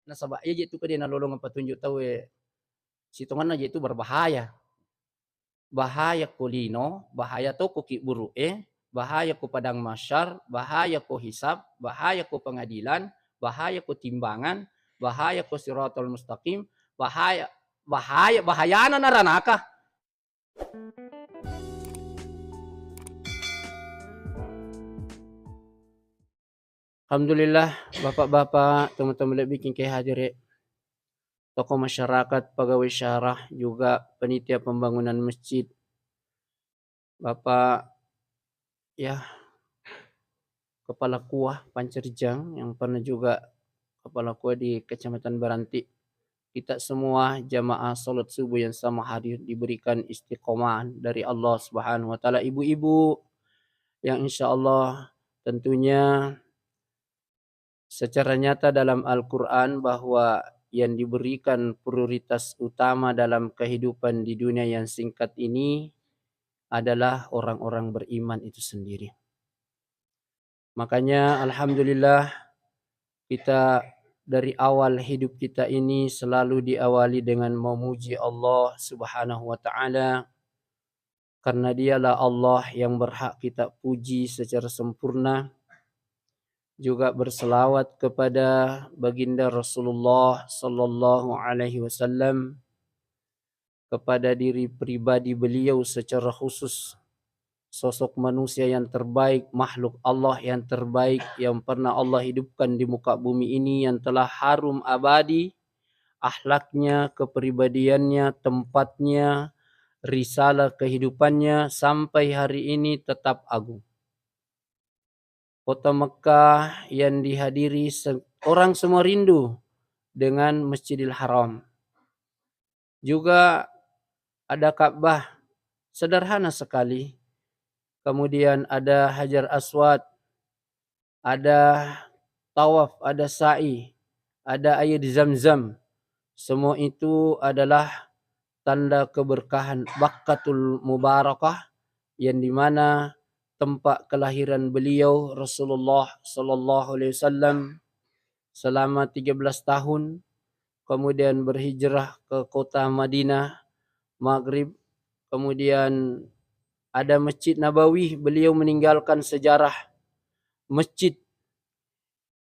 nasaba iya je tu ka dia nalolong patunjuk tau sitonganna je itu berbahaya. Bahaya ko lino, bahaya to ko ki bahaya ko padang mahsyar, bahaya ko hisab, bahaya ko pengadilan, bahaya ko timbangan, bahaya ko siratal mustaqim, bahaya bahayana na ranaka. Alhamdulillah, bapak-bapak, teman-teman lebih king hadir tokoh masyarakat, pegawai syarah, juga panitia pembangunan masjid, Bapak ya Kepala Kuah Pancerjang yang pernah juga Kepala Kuah di Kecamatan Baranti. Kita semua jamaah salat subuh yang sama hadir diberikan istiqomah dari Allah Subhanahu wa taala. Ibu-ibu yang insyaallah tentunya secara nyata dalam Al-Qur'an bahwa yang diberikan prioritas utama dalam kehidupan di dunia yang singkat ini adalah orang-orang beriman itu sendiri. Makanya alhamdulillah kita dari awal hidup kita ini selalu diawali dengan memuji Allah Subhanahu wa taala karena dialah Allah yang berhak kita puji secara sempurna, juga berselawat kepada baginda Rasulullah sallallahu alaihi wasallam, kepada diri pribadi beliau secara khusus, sosok manusia yang terbaik, makhluk Allah yang terbaik yang pernah Allah hidupkan di muka bumi ini, yang telah harum abadi akhlaknya, kepribadiannya, tempatnya, risalah kehidupannya sampai hari ini tetap agung. Kota Mekah yang dihadiri orang semua rindu dengan Masjidil Haram. Juga ada Ka'bah, sederhana sekali. Kemudian ada Hajar Aswad, ada tawaf, ada sa'i, ada air Zam-Zam. Semua itu adalah tanda keberkahan Baqqatul Mubarakah, yang dimana tempat kelahiran beliau Rasulullah sallallahu alaihi wasallam selama 13 tahun, kemudian berhijrah ke kota Madinah, Maghrib, kemudian ada Masjid Nabawi, beliau meninggalkan sejarah masjid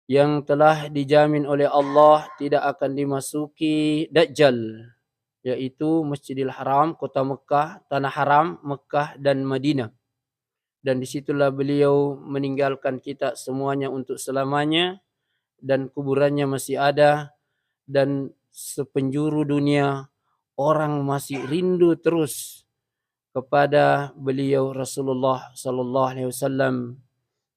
yang telah dijamin oleh Allah tidak akan dimasuki Dajjal, yaitu Masjidil Haram, kota Mekah, tanah haram, Mekah dan Madinah. Dan disitulah beliau meninggalkan kita semuanya untuk selamanya, dan kuburannya masih ada, dan sepenjuru dunia orang masih rindu terus kepada beliau Rasulullah sallallahu alaihi wasallam.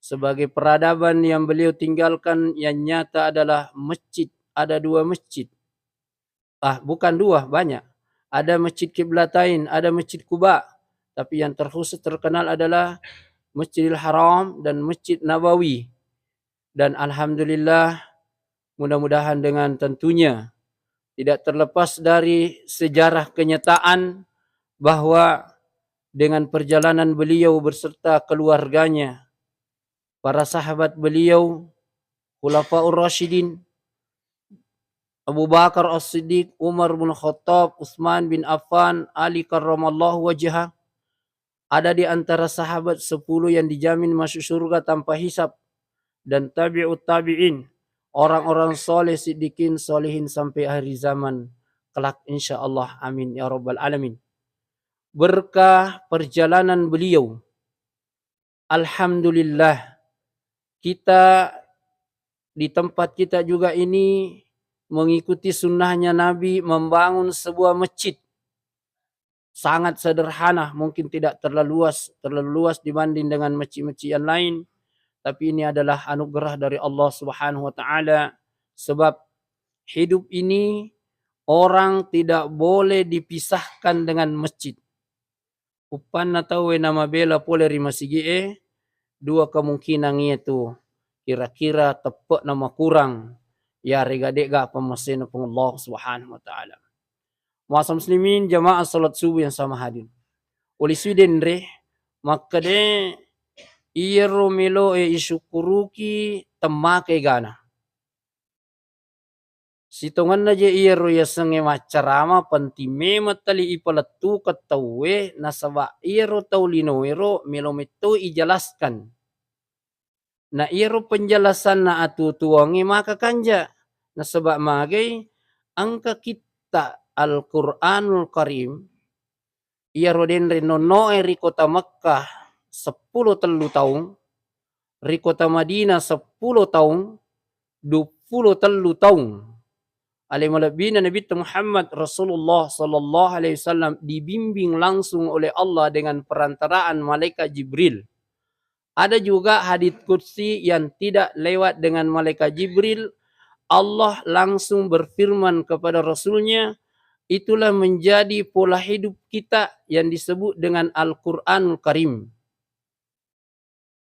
Sebagai peradaban yang beliau tinggalkan yang nyata adalah masjid. Ada 2 masjid. Bukan 2, banyak. Ada Masjid Qiblatain, ada Masjid Quba. Tapi yang terkhusus terkenal adalah Masjidil Haram dan Masjid Nabawi. Dan alhamdulillah, mudah-mudahan dengan tentunya tidak terlepas dari sejarah kenyataan bahwa dengan perjalanan beliau berserta keluarganya, para sahabat beliau, Khulafaur Rasyidin, Abu Bakar As-Siddiq, Umar bin Khattab, Utsman bin Affan, Ali karramallahu wajhah, ada di antara sahabat 10 yang dijamin masuk surga tanpa hisab, dan tabi'ut tabi'in, orang-orang soleh, siddiqin, solehin sampai akhir zaman kelak insyaallah, amin ya rabbal alamin. Berkah perjalanan beliau, alhamdulillah, kita di tempat kita juga ini mengikuti sunnahnya Nabi membangun sebuah masjid. Sangat sederhana, mungkin tidak terlalu luas dibanding dengan masjid-masjid yang lain. Tapi ini adalah anugerah dari Allah Subhanahu wa taala, sebab hidup ini orang tidak boleh dipisahkan dengan masjid. Upan tahu nama bela pole rima sige, 2 kemungkinan itu kira-kira tepat nama kurang ya rega-dega pemasena pun Allah Subhanahu wa taala. Masa muslimin jamaah salat subuh yang sama hadir. Oleh Sweden re maka de iro melo isyukuruki temake gana. Sitongan na je iro ya senge macarama panti memat tali ipalatu katawe nasaba iro taulino iro melometo ijelaskan. Na iro penjelasan na atu tuangi maka kanja. Nasaba magai angka kita Al-Qur'anul Karim iro den renonoe ri kota Makkah 10 tahun, ri kota Madinah 10 tahun, 20 tahun. Alimulabina Nabi Muhammad Rasulullah sallallahu alaihi wasallam dibimbing langsung oleh Allah dengan perantaraan malaikat Jibril. Ada juga hadits qudsi yang tidak lewat dengan malaikat Jibril. Allah langsung berfirman kepada Rasulnya, itulah menjadi pola hidup kita yang disebut dengan Al-Qur'anul Karim.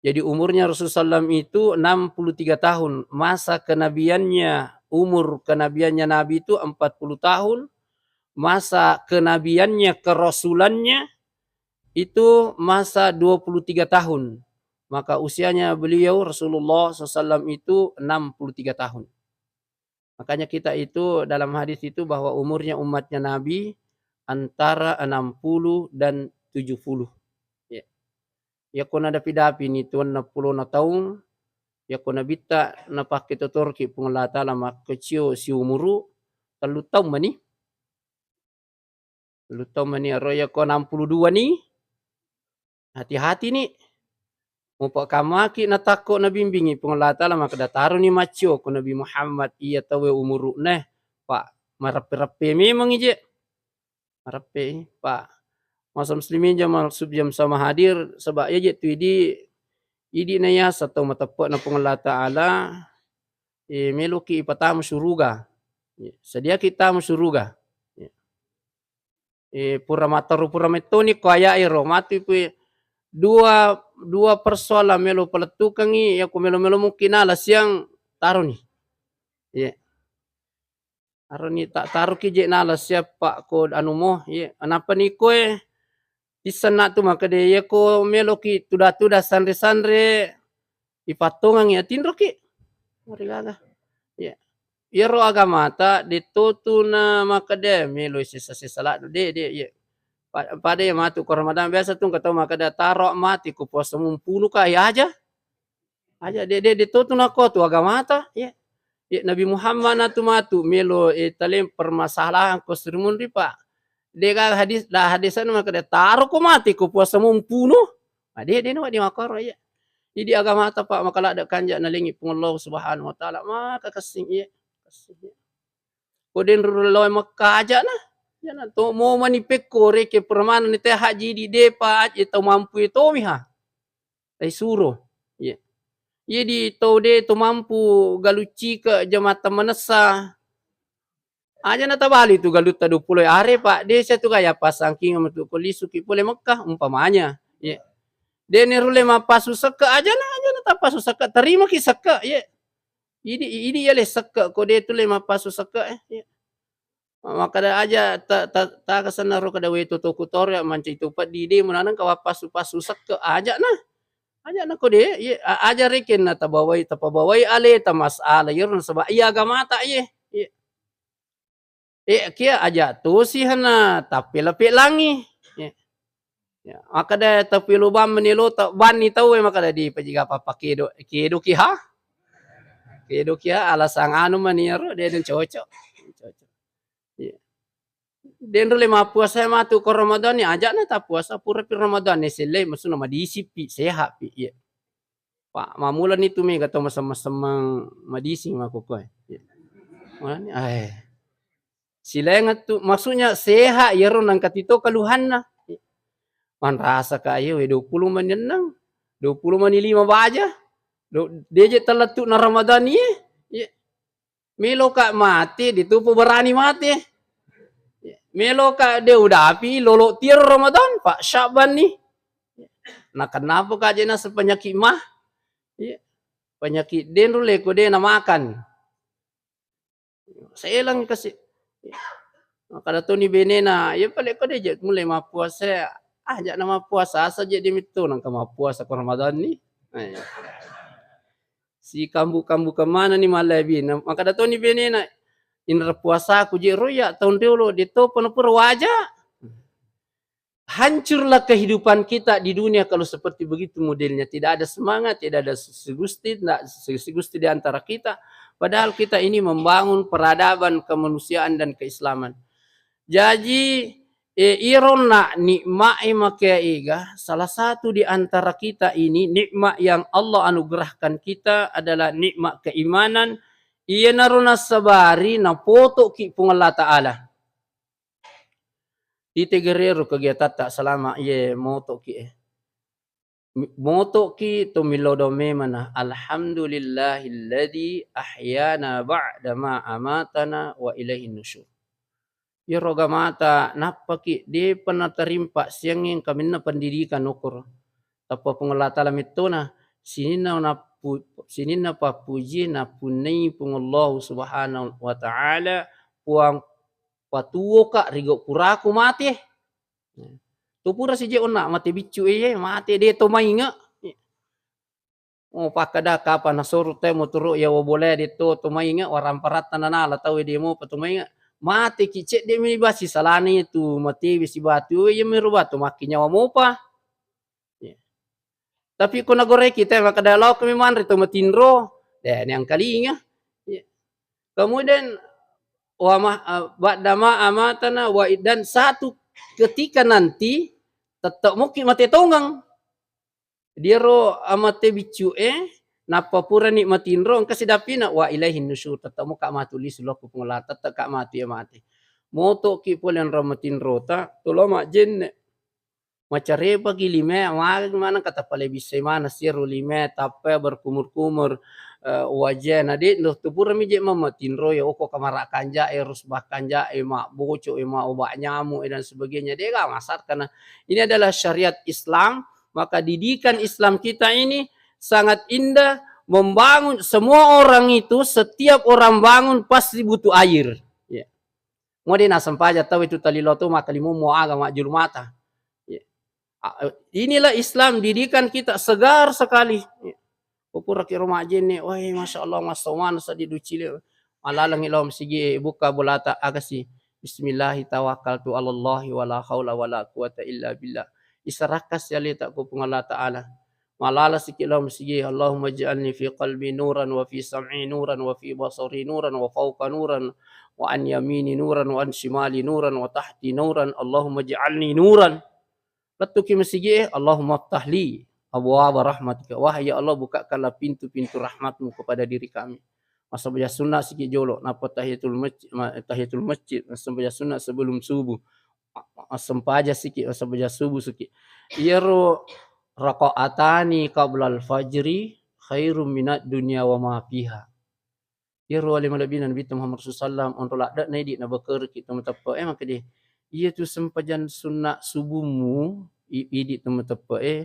Jadi umurnya Rasulullah SAW itu 63 tahun. Masa kenabiannya, umur kenabiannya Nabi itu 40 tahun. Masa kenabiannya, kerasulannya itu masa 23 tahun. Maka usianya beliau Rasulullah SAW itu 63 tahun. Makanya kita itu dalam hadis itu bahwa umurnya umatnya Nabi antara 60 dan 70. Ya kona dapi-dapi ni tuan na 10 na taong, ya kona bita na pakitotorki pungala ta'ala makakcio si umuru, 3 taong mani. 3 taong mani arroya ko 62 ni. Hati-hati ni. Mupa kamaki na tako na bimbingi pungala ta'ala makadataru ni macio ko Nabi Muhammad iya tawe umuru neh. Pak marape-rape memang ije. Marape pak. Masa muslimin jam sama hadir sebab ya je tu idi na ya atau matapat na pungala ta'ala meluki ipatamu syuruga. Sedia kita syuruga. Pura mataru pura metoni ko aya iro mati pu dua persoalan melo peletukangi ya ko melo mungkin alas yang taruh ni. Ya. Taruh ni tak taruh ki je nalas siapa ko anu mo ya anapa ni ko isana tu maka dia ko meloki tuda sandre ipatongang ya tindro ki marigaga ya iro agama ta ditutu na maka dia melo sisa la de ya pada ya matu ko Ramadan biasa tu kata maka dia taro mati ko puasa mumpunu ka ya aja de ditutu na ko tu agama ta ya Nabi Muhammad na tu matu melo talem permasalahan ko srimun ripa dega hadisan maka dia taruh ko mati ko puasa membunuh. Dia no di makaro ya. Jadi agama ta pak maka ada kanja na lingi pung Allah Subhanahu wa taala maka kasing ya. Ko den ruloy Makkah aja na. Ya na to mo manipek ko re ke permana ni teh haji di depa itu mampu itu miha. Tai suruh. Ya. Jadi to de to mampu galuci ke jamaah manasa. Aja na tabali tu galut ta 20 are pak de saya tu kaya pasangking tu kolisu ki pole Mekah umpamanya ya de ne rule mapasu saka aja na tapasu saka terima ki saka ya ini ya le saka ko de tu le mapasu saka ya maka da aja ta kasana ro kada we to kutor ya manci tu pat di de munanang ka pasu saka aja na ko de ya aja reken na tabawai ale ta masala yor sabab iya agama ta ye kia aja tu sih hana tapi lepi langi. Ya. Maka dah tapi lubang menilo tak bani tahu maka dah di pejiga papa kedo kiha. Kedo kiha alasang anu maniaro dia dan cocok. Ya. Den rule ma puasa ma tu ko Ramadan ni aja na ta puasa pura pi Ramadan ni sele masu nama disipi sehat pi ya. Pak mamulan itu me kata sama-sama madisi maku ko. Ya. Mana silengat tu maksudnya sehat ya ron angkat itu keluhan na man rasa kayo 20 menyenang 20 mani 5 baja dia je teletuk na Ramadan ni melo ka mati ditupu berani mati melo ka dia udah api lolo tiar Ramadan Pak Syaban ni nah kenapa ka je na sepenyakit mah penyakit den rule ko dia na makan saya lang kasi maka dato ni benena ya pale ko de mulai mapuasa aja na mapuasa saja di mito nang kamapuasa ko Ramadan ni si kambu kemana ni malabi maka dato ni benena Indra puasa ku je roya tahun dulu dito penupur wajah. Hancurlah kehidupan kita di dunia kalau seperti begitu modelnya. Tidak ada semangat, tidak ada sisi-gusti di antara kita. Padahal kita ini membangun peradaban kemanusiaan dan keislaman. Jadi irona nikmat makia iga, salah satu di antara kita ini nikmat yang Allah anugerahkan kita adalah nikmat keimanan. Ia naruna sabari na foto ki pung Allah Ta'ala. Di tegerero kegiatan tak selama ye moto ki moto ki to milodo memana alhamdulillahilladzi ahyana ba'da ma amatana wa ilaihin nusyur. Ya roga mata napa ki de pernah terimpa siang yang kami na pendidikan ukur tapa pengelola talam itu na sinina pa puji na punai pungullahu subhanahu wa ta'ala puang patuo ka rigo puraku mati. Tu pura si je ona mati bicu mati de to mainga. Oh pakada kapan nasuru te mo turu ya wo boleh de to mainga waram parat tanana tau de mo patumainga. Mati kicet de mi basi salani tu mati bisi batu ya mi rubatu makinya wa mopa. Tapi kuna gore kita makada law kami manri to matinro. Dan yang kalinya. Kemudian ba'dama amatana wa dan satu ketika nanti tetap mungkin mati tonggang dia ro amate bicu napa pura nikmatin ro kasi dapina wa ilaihin nusyur tetap muka matulis lo ku pengolah tetap ka mati mati moto ki pulen ramatin rota tulo ma jen macare pagi lime mana kata pale bisa mana siru lime tape berkumur-kumur wajah nadi noh tupur mi je mamatin roya oko kamara kanja erus bakanja mak boco mak obat nyamuk dan sebagainya dia gak masar karena ini adalah syariat Islam. Maka didikan Islam kita ini sangat indah membangun semua orang itu setiap orang bangun pasti butuh air ya. Mau dia nasam paja tahu itu tali loto maka limu mau agama jurmata ya. Inilah Islam didikan kita segar sekali ya. Pupura ki rumah jene, wah masya Allah masoman sadi ducile, malalang ilom sige buka bolata agasi, Bismillahi tawakkaltu alallahi wala haula wala quwata illa billah. Isarakas ya li tak ku Allah Ta'ala. Malala sikilom sige, Allahumma ja'alni fi qalbi nuran wa fi sam'i nuran wa fi basari nuran wa fawqa nuran wa an yamini nuran wa an shimali nuran wa tahti nuran. Allahumma ja'alni nuran. Latuki masige, Allahumma ftahli abwaaba rahmatika. Wahai ya Allah bukakanlah pintu-pintu rahmatmu kepada diri kami. Masa baca sunnah sikit jolok napa tahiyatul masjid masa baca sunnah sebelum subuh. Sempaja sikit masa baca subuh sikit. Yaro raqaatani qabla al-fajri khairum minad dunya wa ma fiha. Yaro wali malabina Nabi Muhammad sallallahu untuk lakdak naidi na bakar kita metapa maka dia ia tu sempajan sunnah subuhmu idi temetapa 2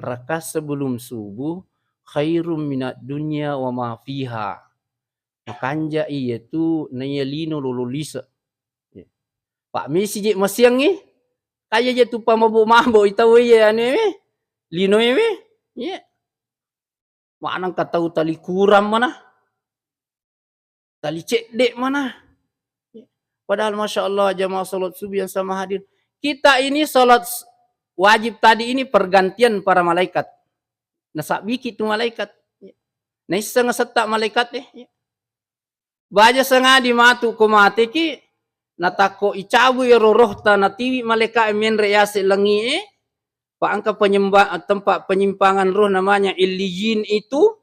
rakaat sebelum subuh khairum minad dunya wa ma fiha. Makanja iya tu naya lino lululisa. Pak misi je masiang ni kaya je tu pamabo itaw iya ane lino eme ya. Manang katau tali kuram mana? Tali cedek mana? Padahal masya Allah jamaah salat subuh yang sama hadir. Kita ini salat wajib tadi ini pergantian para malaikat. Nasak biki tu malaikat. Nah setengah setak malaikat baja setengah di matu ko mati ki natako icabu ya roh ta natiwi malaikat men rease lengi paangka tempat penyimpangan roh namanya illiyin itu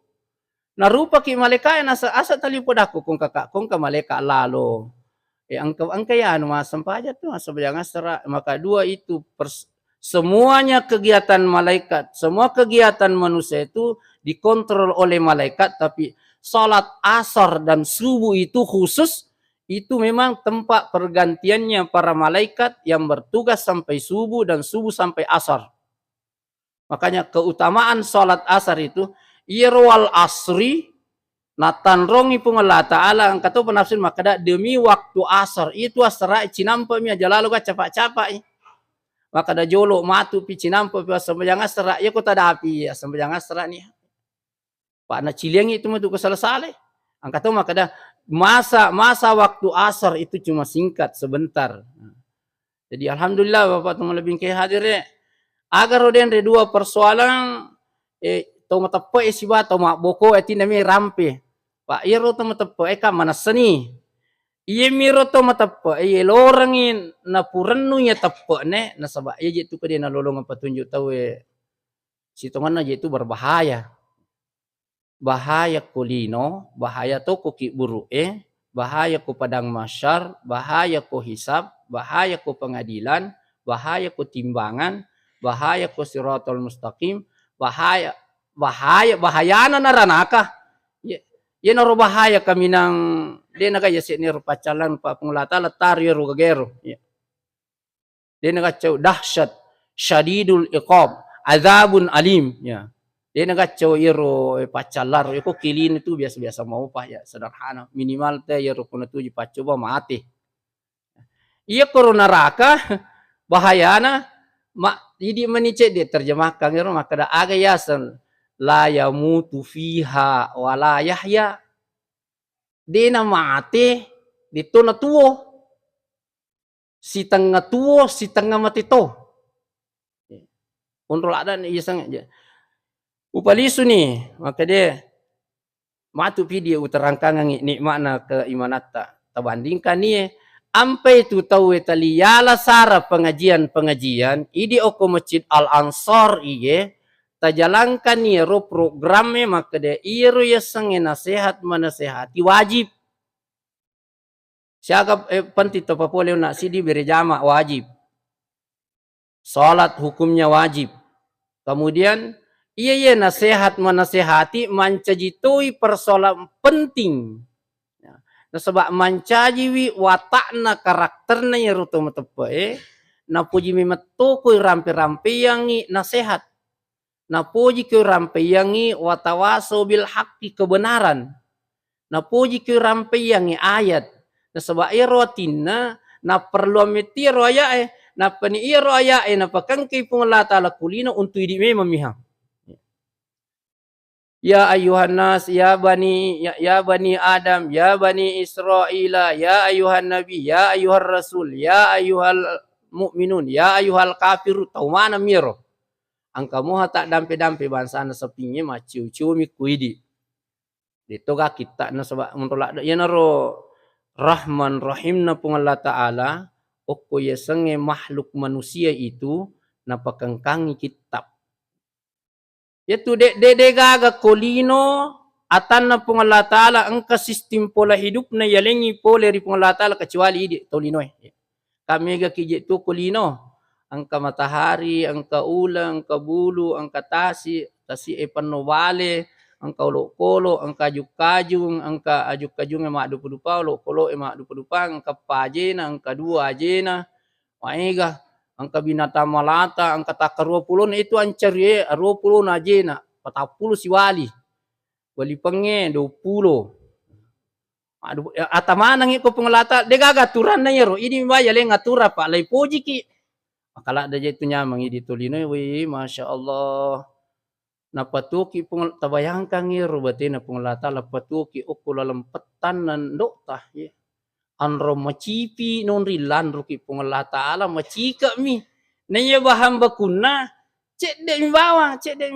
narupa ki malaikat nasa asa tali podaku kung kakak kung ka malaikat lalo angka ya anu masam paja tu masa jangan serak maka dua itu semuanya kegiatan malaikat, semua kegiatan manusia itu dikontrol oleh malaikat, tapi salat asar dan subuh itu khusus, itu memang tempat pergantiannya para malaikat yang bertugas sampai subuh dan subuh sampai asar. Makanya keutamaan salat asar itu, irwal asri, natanrongi pengelah ta'ala, angkatu penafsir makada demi waktu asar, itu asra cinampa mi aja lalu capak-capak maka ada jolo matu pici nampo pi sembayang asra ya kota dapi ya sembayang asra ni pak na ciliang itu matu kesal sale angkat tu maka ada masa waktu asar itu cuma singkat sebentar. Jadi alhamdulillah Bapak teman lebih ke hadir ya. Agar roden re dua persoalan to matepe si ba to mak boko eti nami rampe. Pak iro to matepe ka mana seni. Iye miro to matepe iye lorangin na purenu ya tepe ne na saba iye tu ke dia na lolongan petunjuk tahu si tongan aja itu berbahaya. Bahaya kulino, bahaya to kuki buru bahaya ku padang masyar, bahaya ku hisab, bahaya ku pengadilan, bahaya ku timbangan, bahaya ku siratul mustaqim, bahayana naranaka. Ye naro bahaya kami nang dia naga ya ni rupa calan pa pengulata letar ya rugagero. Dia naga cau dahsyat, syadidul iqab, azabun alim ya. Dia nagaco iro pacalar iko kilin itu biasa-biasa mau pak ya sederhana minimal teh iro kuna tuju pacoba mati. Iya corona raka bahayana jadi menicet dia terjemahkan iro maka da aga yasan la yamutu fiha wala yahya. Dia mati di tuna tuo. Si tengah tuo si tengah mati to. Untuk ada iya sangat upalisu nih, maka dia matu video uterangkan nikmatna ke imanata. Tabandingkan nih, ampai tu tahu tali yala sara pengajian, idi oko masjid Al Ansor iye, tajalankan nih ro programnya maka dia iru ya sange nasihat menasehati wajib. Siapa penting to papole nak sidi berjamaah wajib. Salat hukumnya wajib. Kemudian iya nasihat menasehati mancajitui persoalan penting. Nah, sebab mancajiwi watakna karakterna ya ruto matepe na puji mimetu kui rampi-rampi yangi nasihat. Na puji kui rampi yangi watawaso bil haqqi kebenaran. Na puji kui rampi yangi ayat. Na sebab irotina na perlu amitiro ayae na pani iro ayae na pakangki pungala ta'ala kulino untuk idi memihang. Ya ayuhan nas, ya bani Adam, ya bani Israila, ya ayuhan nabi, ya ayuhan rasul, ya ayuhal mu'minun, ya ayuhal kafiru, tau mana miro. Angka muha tak dampe-dampe bangsa na sepingnya maciu-ciu mikuidi. Dito ka kita na sebab mentolak ya naro Rahman Rahim na pung Allah Ta'ala, oko ya senge makhluk manusia itu na pakangkangi kitab. Yaitu de gaga kolino atan na pung Allah Ta'ala angka sistem pola hidup na yalengi pola ri pung Allah Ta'ala kecuali di tolino kami ga kije tu kolino angka matahari angka ulang angka bulu angka tasi panobale angka kolo angka ajuk-kajung angka ajuk-kajung mak 20 kolo mak 20 angka pajena angka 2 ajena maega angka binatang malata, angka takar 20 itu ancar ye, 20 na ajena, 40 si wali. Wali penge 20. Atamana ngi ko pengelata, de gaga aturan na yero, ini mbaya le ngatura pak, lai poji ki. Akala da itu nyamang idi tolino we, Masya Allah. Napatuki tabayangkan yero batina pengelata lapatuki ukula lempetan nan dokta ye. Anro macipi non rilan ruki pungala ta'ala macika mi nanya bahan bakuna cek dek mi bawang cek dek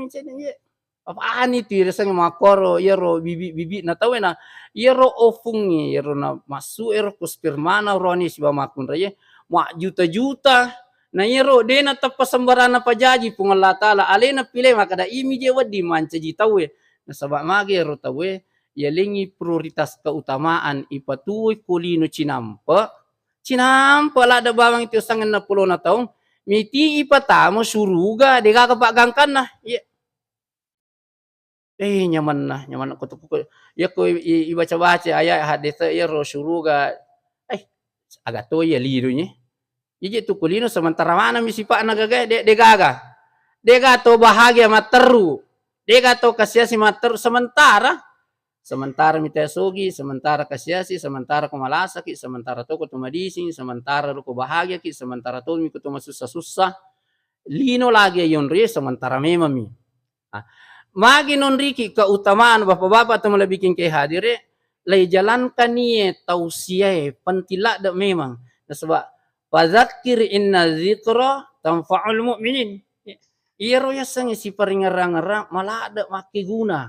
apaan itu rasanya makoro yero bibi na tahu na yero ofungi yero na masu yero kuspirmana roni si bamakun raya mak juta-juta na yero dena tapa sembarana pajaji pungala ta'ala alena pilih maka da imi je wadi mancaji tahu na sabak magi yero tahu yalingi prioritas keutamaan ipatui kulino cinampa lah ada bawang itu sangan na pulo na taong miti ipatamo suruga de kakapagangkan na nyaman ko ya ko ibaca-baca ayat hadis ya ro suruga agak to ya lirunya jadi tu kulino sementara mana misi pak nagaga de gaga to bahagia materu de to kasiasi materu sementara mita sogi, sementara kasiasi, sementara kumalasaki, sementara toko tumadising, sementara ruko bahagia ki, sementara to mi kutuma susah-susah. Lino lagi yonri sementara memami. Magi nonri ki keutamaan bapak-bapak tu melebikin ke hadire, lay jalankan ni tausiah pentilak dak memang. Sebab fadzakir inna dzikra tanfa'ul mu'minin. Iro ya sang si paringarang-arang malah ada make guna.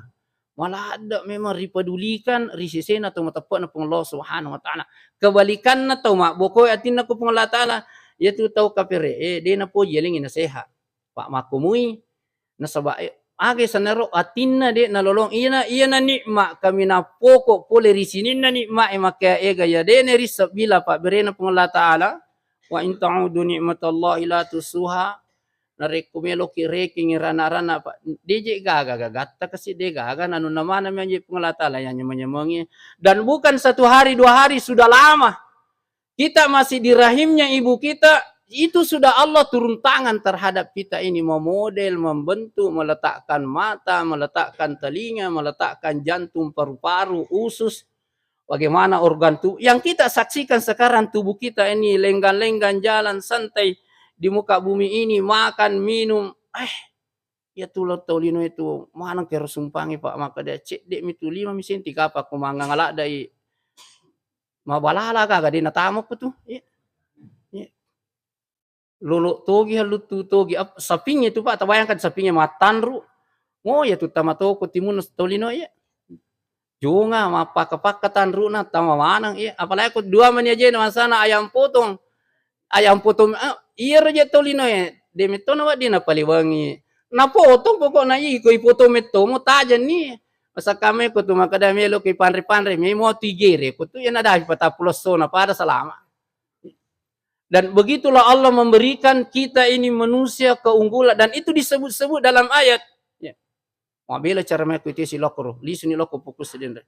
Malah ada memang ripedulikan risisen atau matapok na pung Allah Subhanahu wa taala. Kebalikan na tau mak bokoi atin na ko pung Allah taala. Ya tu tau kapere de na po yeling nasehat. Pak makumui na sabak age sanero atin na de nalolong iya na nikmat kami na pokok pole risinin na nikmat maka ega ya de ne risab bila pak berena pung Allah taala wa in ta'udu nikmatallahi la tusuha narekumelo kireki ngirana-rana pak DJ gaga gagatta kasi de gaga nanu namana menje pengelatala yang nyemangi dan bukan 1 hari 2 hari sudah lama kita masih di rahimnya ibu kita itu sudah Allah turun tangan terhadap kita ini memodel membentuk meletakkan mata meletakkan telinga meletakkan jantung paru-paru usus bagaimana organ tubuh yang kita saksikan sekarang tubuh kita ini lenggan-lenggan jalan santai di muka bumi ini makan minum ya tulo tolino itu mana kero sumpangi pak maka dia cek dek mitu 5 senti kapa ko mangangalak dai mabalala kaga di natamok ko tu lolo togi halutu togi sapinya itu pak tabayangkan sapinya matanru oh ya tu tamatoko timun tolino ya junga mapaka-pakatan runa tama manang ya apalagi ko 2 man aja sana ayam potong iya raja tolino ya demito na wadi na paliwangi na potong pokok na iko ipoto meto mo tajan ni masa kami ko tu makadamelo kay panre-panre may mo tigere ko tu yan ada patapulos so na para selama dan begitulah Allah memberikan kita ini manusia keunggulan dan itu disebut-sebut dalam ayat ya mabela cara mengikuti si lokoro lisuni loko fokus sedenda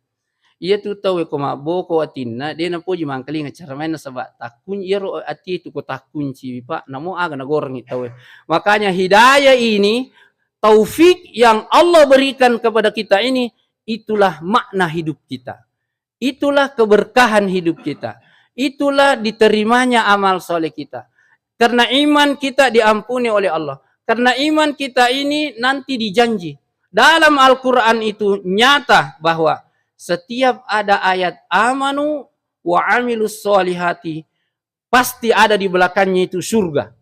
ia tu tahu ko maboko atinna de na po jimang kalinga cara main sabak takun iro ati itu ko takun ci pak namo aga nagoreng tahu makanya hidayah ini taufik yang Allah berikan kepada kita ini itulah makna hidup kita itulah keberkahan hidup kita itulah diterimanya amal soleh kita karena iman kita diampuni oleh Allah karena iman kita ini nanti dijanji dalam Al-Quran itu nyata bahwa setiap ada ayat amanu wa amilus solihati pasti ada di belakangnya itu surga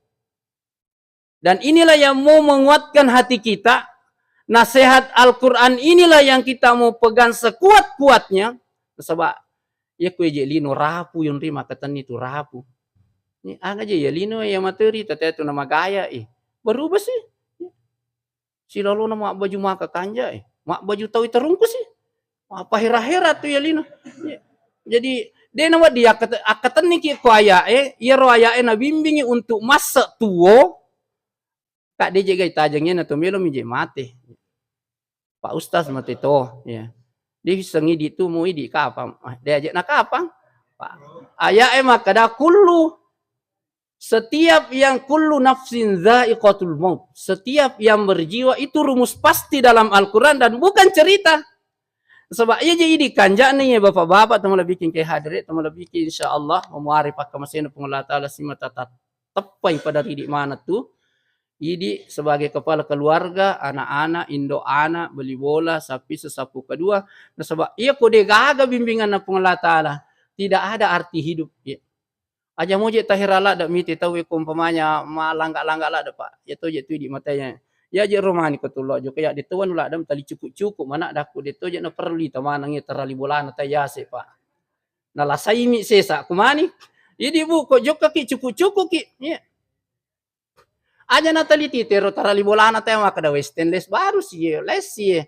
dan inilah yang mau menguatkan hati kita nasihat Al-Quran inilah yang kita mau pegang sekuat-kuatnya sebab ya kue je lino rapu yung rima katan itu rapu ni aga je ya lino ya materi tete itu nama gaya berubah sih si lalu nama baju maka kanja mak baju tahu terungkus sih apa hera-hera tu ya lino jadi dia nama dia akatan ni ki kuaya ya roaya na bimbingi untuk masa tuo kak dia jaga tajangnya na to melo mi je mate Pak Ustaz mate to ya dia sengi di tu mu di kapang dia ajak nak kapang pak ayat kada kullu setiap yang kullu nafsin za'iqatul maut setiap yang berjiwa itu rumus pasti dalam Al-Quran dan bukan cerita sebab ia jadi kanjak nih ya bapak-bapak temu lebih ke hadirin temu lebih insyaallah memuari pakai mesin pengelola taala simata tepai pada di mana tuh Idi sebagai kepala keluarga, anak-anak, indo anak, beli bola, sapi sesapu kedua. Nah, sebab ia kode gaga bimbingan na pengelola taala. Tidak ada arti hidup. Ya. Aja moje tahirala dak miti tahu umpamanya malangga-langga lah dak pak. Ya tu di matanya. Ya je romani ko tulo jo kaya dituan ulah dam tali cukup-cukup mana daku ditu je na perlu tamanang ya terali bolana tayase pak. Nah lasai mi sesa kumani. Idi bu ko jo kaki cukup-cukup ki. Ya. Aja nataliti tero tarali bola na tayo makada stainless baru sih les sih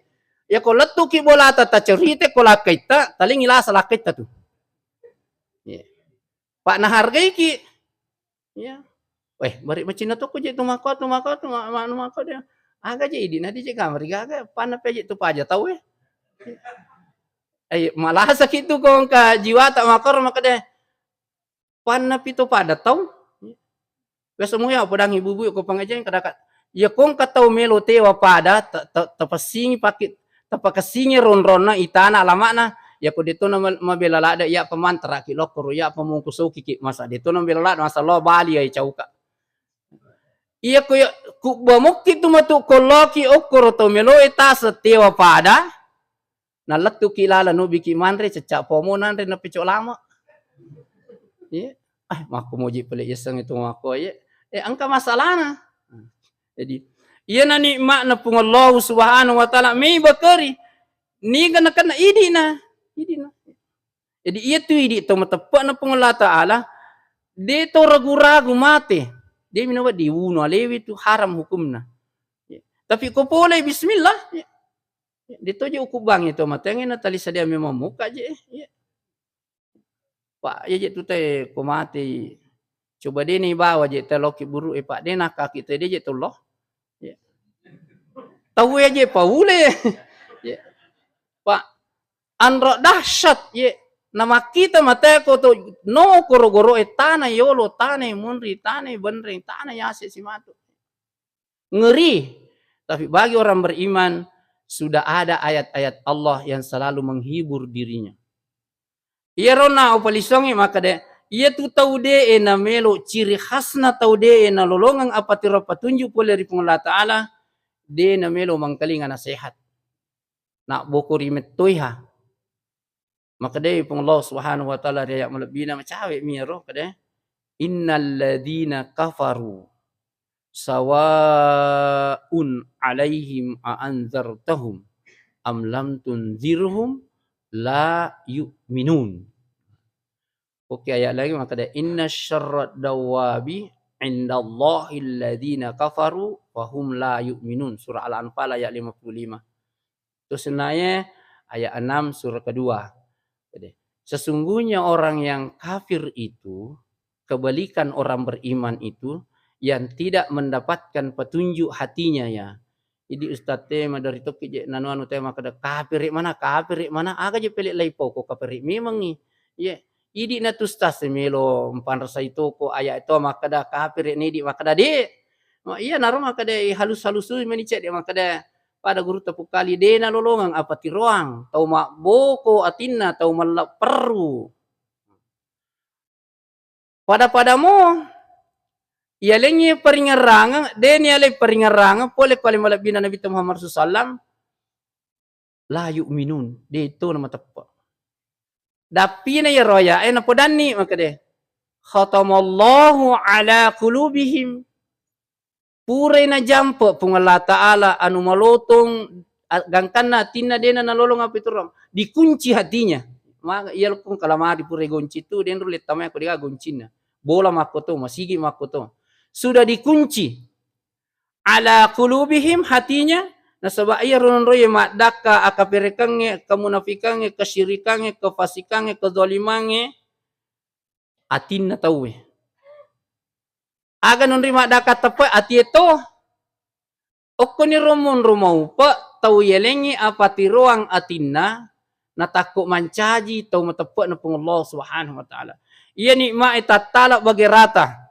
ya ko letu ki bola ta cerite ko lakaita taling ila sa lakaita tu ya pak na hargai ki ya bari macina to ko je tu mako dia aga je idi na di je kamar gaga pana peje tu paja tahu malah sakit tu kong ka jiwa tak makor makade pana pito pada tahu semua pedang ibu-ibu ko pangajan kadakat ya kong katau melo tewa pada tapasingi pakit tapakasingi ron-ronna itana lamana ya ko dito na mabelala ada ya pamantra ki lokoro ya pamungkuso kiki masa dito na belala masa lo bali ay chauka iya ko ku bamukki tu matu koloki okoro to melo eta tewa pada Nalat tu kilala no biki manre cecak pomo nanre na pecok lama. Ya. Mako moji pelik yeseng itu mako ya. Angka masalahna. Jadi iya na nikmat na pung Allah Subhanahu wa taala mi bakari. Ni kana idina. Jadi iya tu idi to matepak na pung Allah taala. De to ragu-ragu mate. Dia minawa diuno alewi tu haram hukumna. Ya. Tapi ko pole bismillah. Ya. Dito je ukubang itu matengin na tali sadia memang muka je. Ya. Pak ya je tu teh ko mati. Coba dia ni bawa je teh loki buru pak dia nak kaki teh dia je tu loh. Ya. Tahu aja paule. Ya. Pak anro dahsyat ye. Nama kita mate ko to no goro-goro tanah yolo tanah munri tanah benreng tanah yase simatu. Ngeri. Tapi bagi orang beriman sudah ada ayat-ayat Allah yang selalu menghibur dirinya. Ia rona opalisongi maka de ia tu tahu de na melo ciri khasna tahu de na lolongang apa tiro patunjuk oleh dari Allah Taala de na melo mangkalinga nasihat. Nak bokori mettoiha. Maka de Allah Subhanahu wa taala dia melebina macawe miro kade innal ladzina kafaru sawaun alaihim a'anzartahum am lam tunzirhum la yu'minun. Oke ayat lagi maka ada inna syarrad dawabi indallahi alladzina kafaru wa hum la yu'minun. Surah Al-Anfal ayat 55. Itu sebenarnya ayat 6 surah kedua. Jadi, sesungguhnya orang yang kafir itu kebalikan orang beriman itu yang tidak mendapatkan petunjuk hatinya ya. Jadi ustaz tema dari toki je nanu tema kada kafir mana aga je pelik lai poko kafir memang ni. Ya. Idi na tu ustaz melo empan rasa itu ko ayat itu maka da kafir ni di maka da de. Iya naro maka da halus-halus meni cek dia maka da pada guru tepuk kali de na lolongang apa tiroang tau mak boko atinna tau malak perlu. Padamu ia lengi peringarang, deni ale peringarang, pole kali malabina Nabi Muhammad SAW, la yu'minun, de itu nama tepat. Dapina ya roya, napodani maka de, khatamallahu ala qulubihim, pure na jampo pung Allah Ta'ala anu malotong, gangkana tina dena nalolong apa itu rom, dikunci hatinya. Maka ia pun kalamari pure gonci tu, den rulet tamai ko dia goncina, bola makoto, masigi makoto. Sudah dikunci ala qulubihim hatinya nasaba iya ronon roye madaka akaperekange kemunafikange kesyirikange kefasikange kezalimange atinna tawe aga non rima daka tepe ati itu okoni romon romau pa tau yelengi apa tiroang atinna na takut mancaji tau matepe na pung Allah Subhanahu wa taala iya nikmat tatala bagi rata.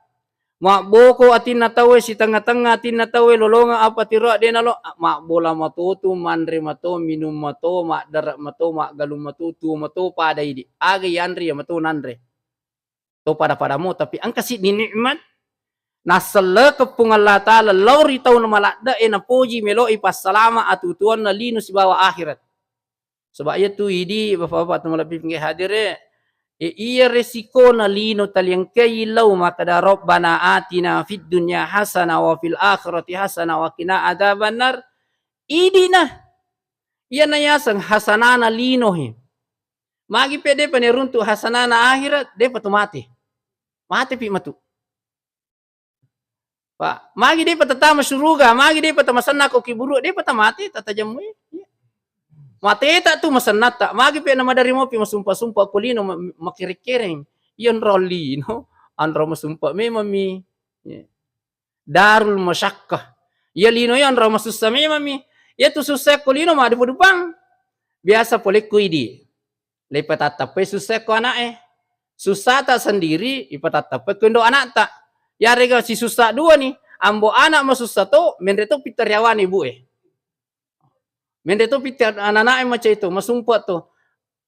Mak boko atinna tawe si tengah-tengah atinna tawe lolonga apa tiro de nalo mak bola matutu mandre mato minum mato mak darat mato mak galum mato tu mato pada idi aga yandri ya mato nandre to pada-padamu tapi angka si nikmat nasalla kepung Allah taala lauri tau na malada na puji meloi pas salama atutuan na linu si bawa akhirat sebab ya tu idi bapak-bapak tu lebih pinggir hadir iya resiko na lino taliyang kailaw makada Rabbana atina fid dunya hasana wa fil akhirati hasana wa qina adzabannar idi na iya na yasang hasanana lino he magi pede paneruntu hasanana akhirat de patu mati pi matu pak magi de patatama suruga magi de patamasanna ko kiburu de patamati tatajamu mate tak tu masanat tak magi pe nama dari mo pi masumpa-sumpa kulino makirikireng iyon roli no andro masumpa me mami darul masyakkah ya lino yan ro masussa me mami ya tu susah kulino ma dupang biasa pole kuidi lepat tatape susah ko anak susah tak sendiri ipat tatape kundo anak tak ya rega si susah dua nih ambo anak masusah to menreto pitaryawan ibu Mende tu pitar anak-anak macam itu, masumpat tu.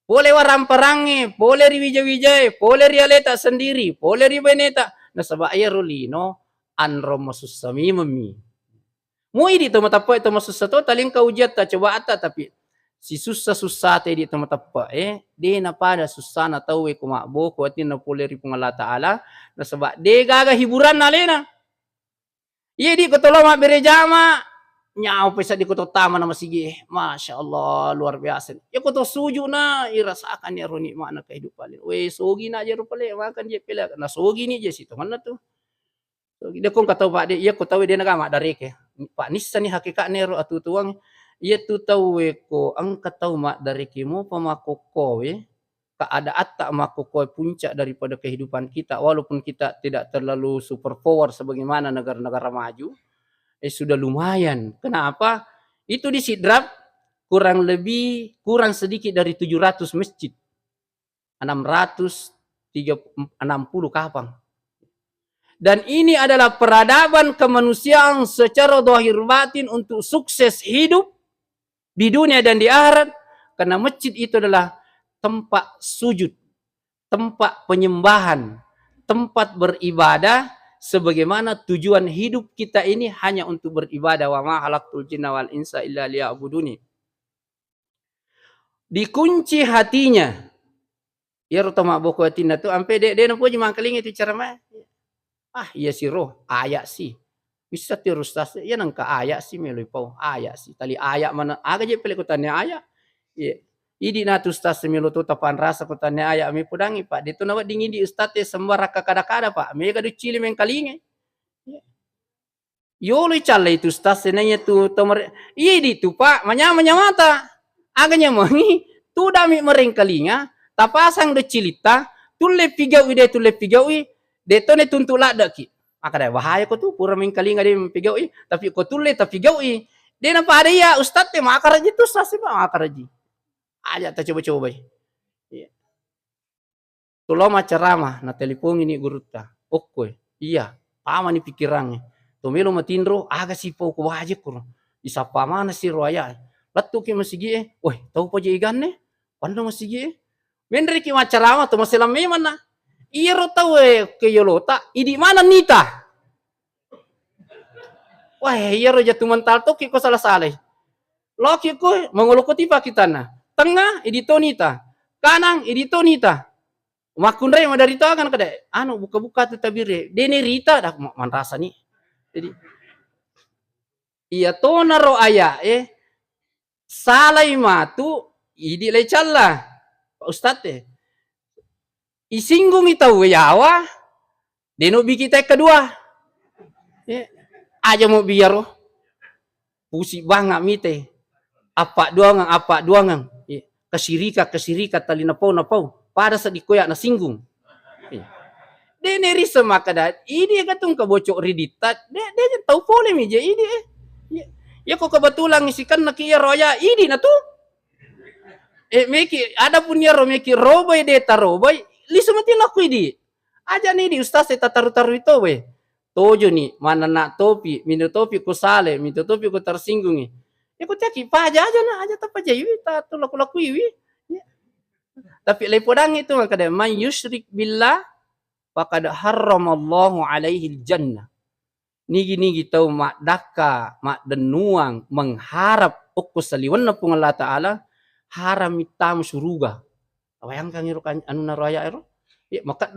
Boleh waram perangi, boleh riwija-wijai, boleh rialeta sendiri, boleh ribeneta. Nasaba ayah rolino, anro masusami mami. Mu ini tu matapa itu masusah tu, taling kau ujat tak coba ata tapi Si susah-susah tadi tama tappa di na pada susah na tahu ko mabo ko atin na puleri pung Allah Ta'ala na sabab de gaga hiburan na lena. Iya di ko tolo ma berejama nyao pesa di ko to tama na masigi. Masya Allah luar biasa. Ya ko to suju na irasakan ya roni mana kehidupan. We sogi na aja rupale makan je pela na sogi ni je situ mana tuh. Dia kong kata Pak de iya ko tahu dia nagama dari ke. Pak nissa ni hakikat nero atu tuang ia tu tahu ko ang kataw mak dari kimo pamakokowe keadaan tak makokowe puncak daripada kehidupan kita walaupun kita tidak terlalu super power sebagaimana negara-negara maju sudah lumayan. Kenapa? Itu di Sidrap kurang sedikit dari 700 masjid. 660 kapang. Dan ini adalah peradaban kemanusiaan secara zahir batin untuk sukses hidup di dunia dan di akhirat, karena masjid itu adalah tempat sujud, tempat penyembahan, tempat beribadah, sebagaimana tujuan hidup kita ini hanya untuk beribadah. Wa ma khalaqtul jinna wal insa illa liya'buduni. Dikunci hatinya. Ya rutama boko hatina tu ampe de no puji mangkaling itu cara mah. Iya si roh ayak sih. Bisa terus tas ya nang ka ayak sih meloi pau ayak sih tali ayak mana aga je pele kutannya ayak ya idi natus tas melo tu tapan rasa kutannya ayak me pudangi Pak ditu nawa dingin di ustaz sembara kada-kada Pak me gadu cili men kalinge yo lo challe itu ustaz nanya tu tomar idi tu Pak manya mata aganya mangi tu dami mereng kalinga tapasang de cilita tulle pigawi de to ne tuntu lada ki akada bahaya ko tu pura min kalinga de pigau tapi ko tulle tapi gawi de na pada ya ustaz te makaraji tu sasi ba makaraji aja ta coba-coba iya tulo ceramah na telepon ini guruta oke iya pama ni pikirannya to melo matindro aga si po ko wajib ko isa pamana si roya latu ki masigi oi tau po je iganne pando masigi mendri ki ceramah to masalah memana iya ro tau ke yolota idi mana nita wah iya ro jatuh mental to ki ko salah loki ko mangolokoti pakitana tengah idi to nita kanang idi to nita makun re dari to kan kada anu buka-buka tu tabire dene rita dak man rasa ni jadi iya to naro aya salai matu idi le challa ustaz isinggung itau yawa deno biki tek kedua aja mau biar pusi banga mite apa duangang kesirika tali napau pada saat dikoyak na singgung dene risa makada ini gatung kabocok riditat de tahu pole meja ini ya kok kebetulan ngisikan nakiya roya ini na tu meki ada punya meki roboy de taroboy liso mati laku di aja nih di ustaz saya taru itu we tojo nih mana nak topi minta topi ku sale minta topi ku tersinggung ya ku caki aja na aja tapa jawi tu laku iwi tapi lepodang itu maka ada man yusyrik billah faqad harramallahu alaihi jannah nigi tau mak daka mak denuang mengharap ukus saliwan pung Allah Ta'ala haram hitam suruga bayangkan iro kan anu naraya iro ya makat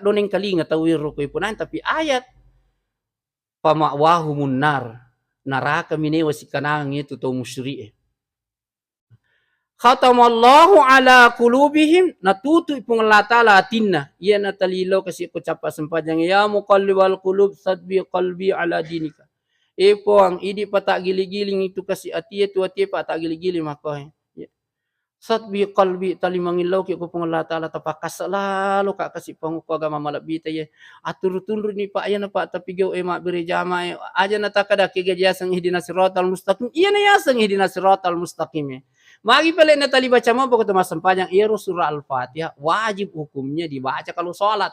do ning kalinga tawiro ko ipunan tapi ayat pamawahu munnar neraka minewa si kanang itu to musyrik khatamallahu ala qulubihim natutu ipung Allah Ta'ala atinna iya natalilo kasi ko capa sempajang ya muqallibal qulub sadbi qalbi ala dinika po ang idi patak gili-giling itu kasi ati patak gili-giling makoy satbi qalbi tali mangilaw ki ko Allah Ta'ala tapakas selalu kak kasih panguko agama malabita ya atur-tundur ni pak ayan pak tapi gaw mak berjama aja na takada ki gajasang ihdinas siratal mustaqim iya na yasang ihdinas siratal mustaqim magi pala na tali baca mo pagkat masampanyang iya surah al-fatihah wajib hukumnya dibaca kalau sholat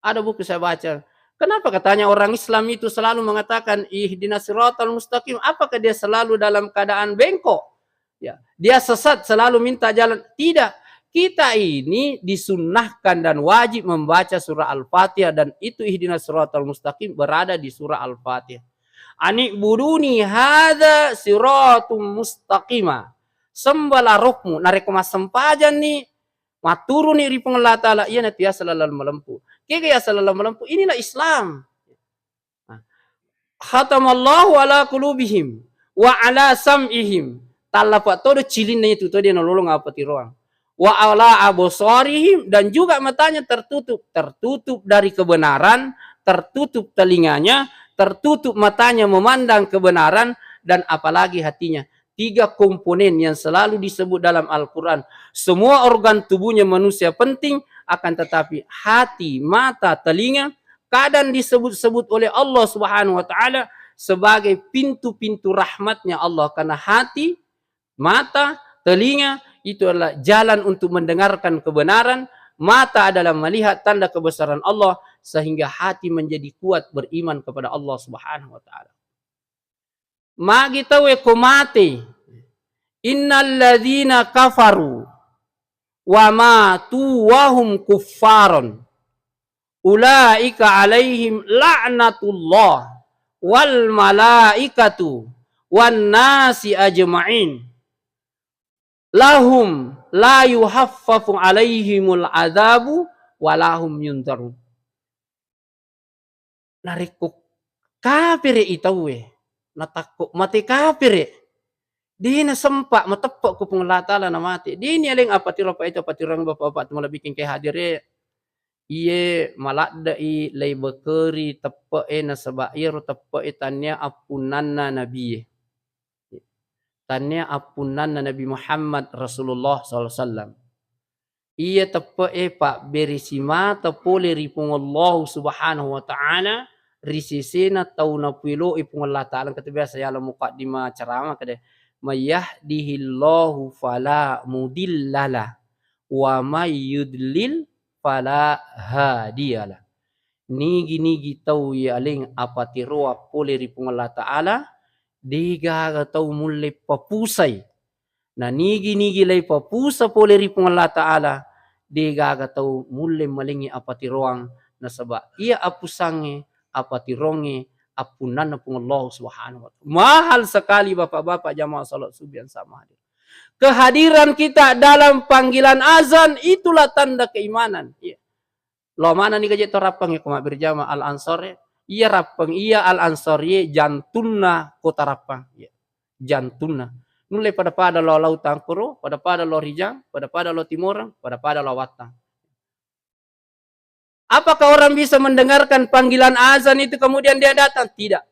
ada buku saya baca kenapa katanya orang Islam itu selalu mengatakan ihdinas siratal mustaqim apakah dia selalu dalam keadaan bengkok ya, dia sesat selalu minta jalan. Tidak. Kita ini disunnahkan dan wajib membaca surah Al-Fatihah dan itu ihdinas siratal mustaqim berada di surah Al-Fatihah. Ani buduni hadza siratum mustaqima. sembala rokmu nareko masempajan ni maturu ni ri Allah taala iya na tiasa lalal malempu kaya lalal malempu inilah Islam. Khatamallahu ala qulubihim wa ala sam'ihim talafa todo cilinnya itu dia nolong apa tiroang wa ala absarihim dan juga matanya tertutup dari kebenaran, tertutup telinganya, tertutup matanya memandang kebenaran, dan apalagi hatinya. 3 komponen yang selalu disebut dalam Al-Quran. Semua organ tubuhnya manusia penting, akan tetapi hati, mata, telinga kadang disebut-sebut oleh Allah Subhanahu wa taala sebagai pintu-pintu rahmatnya Allah, karena hati, mata, telinga itu adalah jalan untuk mendengarkan kebenaran, mata adalah melihat tanda kebesaran Allah, sehingga hati menjadi kuat beriman kepada Allah Subhanahu wa taala. Magi tawe ko mate innal ladzina kafaru wa matu wa hum kuffaron ulaika alaihim la'natullah wal malaikatu wan nasi ajma'in lahum la yuhaffafu alaihimul adabu walahum yuntarun. Nariko kafir itawe natakko mati kafir di na sempak matepok ko pung Allah taala na mati di ni aling apa tiro pa ito patirang bapak-bapak timo bikin kay hadire iye malakda i lay bekeri tepe na sabair tepe tanya apunanna nabi tanya apunanna Nabi Muhammad Rasulullah SAW. Iya tepe pak berisima tepole ripung Allah Subhanahu wa taala risisina tauna pilo ipung Allah taala kata biasa ya muqaddimah ceramah kade mayyahdihillahu fala mudhillalah wa may yudlil fala hadiyalah. Nigi tau ya aling apa tiroa pole ripung Allah taala diga tau mulle papusai na nigi lay papusa pole ripung Allah taala diga tau mulle malingi apa tiroang na saba iya apusange apa tironge apunan pung Allah Subhanahu wa taala. Mahal sekali bapak-bapak jamaah salat subuh yang sama hadir. Kehadiran kita dalam panggilan azan itulah tanda keimanan. Iya. Lo mana nih gajet rapang ya kuma berjamaah al ansor iya rapang iya al ansor ye jantunna kota rapang iya. Jantunna nule pada lo lautan kuro pada lo rijang pada lo timurang pada lo watang. Apakah orang bisa mendengarkan panggilan azan itu kemudian dia datang? Tidak.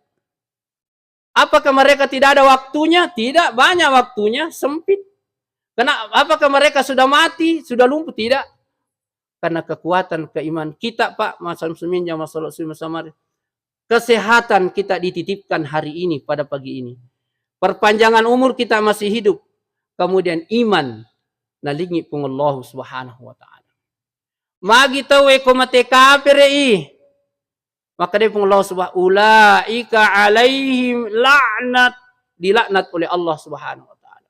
Apakah mereka tidak ada waktunya? Tidak, banyak waktunya, sempit. Karena apakah mereka sudah mati, sudah lumpuh? Tidak. Karena kekuatan keimanan kita, Pak, Mas Muslimin jamaah salat subuh bersama. Kesehatan kita dititipkan hari ini pada pagi ini. Perpanjangan umur kita masih hidup. Kemudian iman nalingi pung Allah Subhanahu wa taala. Magi tawe ko mate kafir maka dia pun Allah Subhanahu ulaika alaihim la'nat dilaknat oleh Allah Subhanahu wa taala.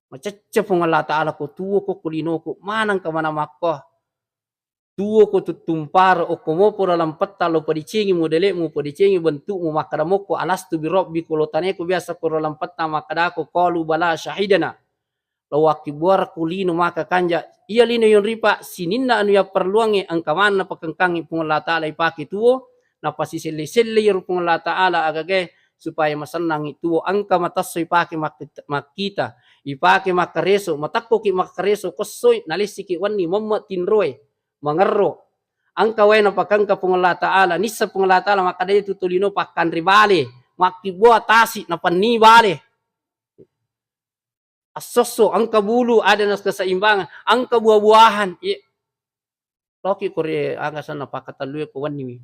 Macece pun Allah taala ko tuwo ko kulino ko manang ka mana makkah. Tuwo ko tutumpar o ko mo po dalam peta lo padicingi modele mo padicingi bentuk mo makada mo ko alastu bi rabbi ko lotane ko biasa ko dalam peta makada ko qalu bala syahidana. Lawaki buar kulino maka kanja iya lino yung ripa sininna anu ya perluangi angkaman na pagkangkangi pung Allah taala ipaki tuwo na pasisili-sili yung pung Allah taala agage supaya masanang ituwo angka matasoy ipaki makita ipaki makareso matakko ki makareso kosoy nalisiki wani mamatinroy mangerro angka way na pagkangka pung Allah taala nisa pung Allah taala makadaya tutulino pakan ribale makibuwa tasi na panibale asoso angka bulu ada nas keseimbangan angka buah-buahan ya loki kore aga sana pakatalu ko wani